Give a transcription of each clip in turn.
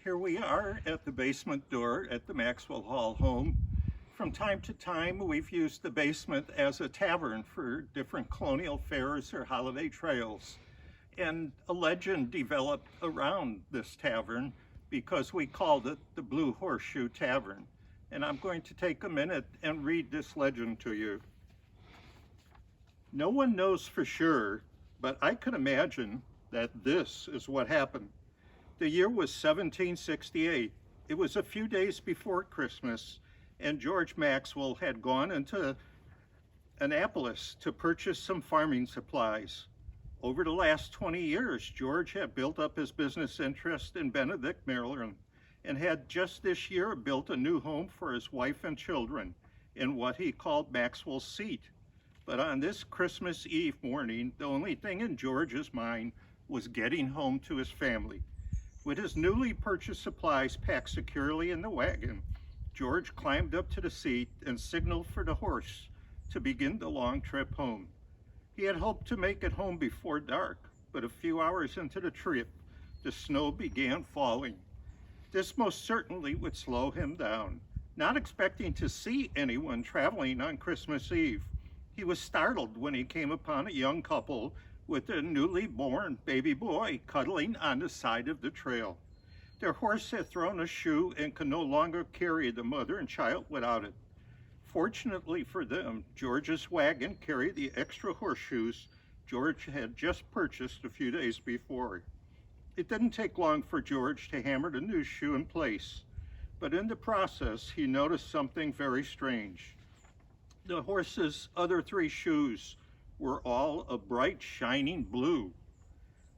Here we are at the basement door at the Maxwell Hall home. From time to time, we've used the basement as a tavern for different colonial fairs or holiday trails. And a legend developed around this tavern because we called it the Blue Horseshoe Tavern. And I'm going to take a minute and read this legend to you. No one knows for sure, but I could imagine that this is what happened. The year was 1768. It was a few days before Christmas, and George Maxwell had gone into Annapolis to purchase some farming supplies. Over the last 20 years, George had built up his business interest in Benedict, Maryland, and had just this year built a new home for his wife and children in what he called Maxwell's Seat. But on this Christmas Eve morning, the only thing in George's mind was getting home to his family. With his newly purchased supplies packed securely in the wagon, George climbed up to the seat and signaled for the horse to begin the long trip home. He had hoped to make it home before dark, but a few hours into the trip, the snow began falling. This most certainly would slow him down. Not expecting to see anyone traveling on Christmas Eve, he was startled when he came upon a young couple with a newly born baby boy cuddling on the side of the trail. Their horse had thrown a shoe and could no longer carry the mother and child without it. Fortunately for them, George's wagon carried the extra horseshoes George had just purchased a few days before. It didn't take long for George to hammer the new shoe in place, but in the process, he noticed something very strange. The horse's other three shoes were all a bright, shining blue.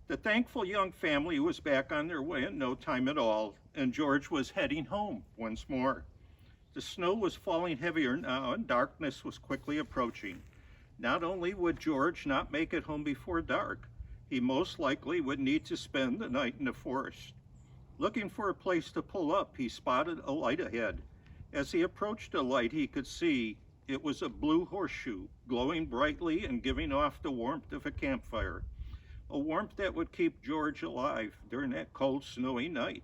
The thankful young family was back on their way in no time at all, and George was heading home once more. The snow was falling heavier now, and darkness was quickly approaching. Not only would George not make it home before dark, he most likely would need to spend the night in the forest. Looking for a place to pull up, he spotted a light ahead. As he approached the light, he could see it was a blue horseshoe, glowing brightly and giving off the warmth of a campfire, a warmth that would keep George alive during that cold, snowy night.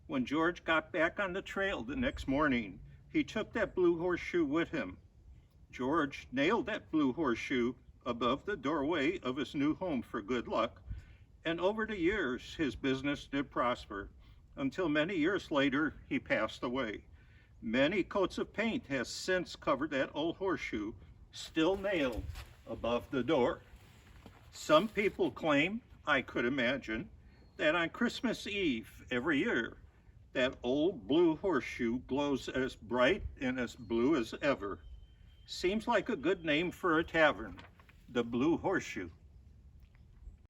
When George got back on the trail the next morning, he took that blue horseshoe with him. George nailed that blue horseshoe above the doorway of his new home for good luck, and over the years, his business did prosper, until many years later, he passed away. Many coats of paint has since covered that old horseshoe, still nailed above the door. Some people claim, I could imagine, that on Christmas Eve every year, that old blue horseshoe glows as bright and as blue as ever. Seems like a good name for a tavern, the Blue Horseshoe.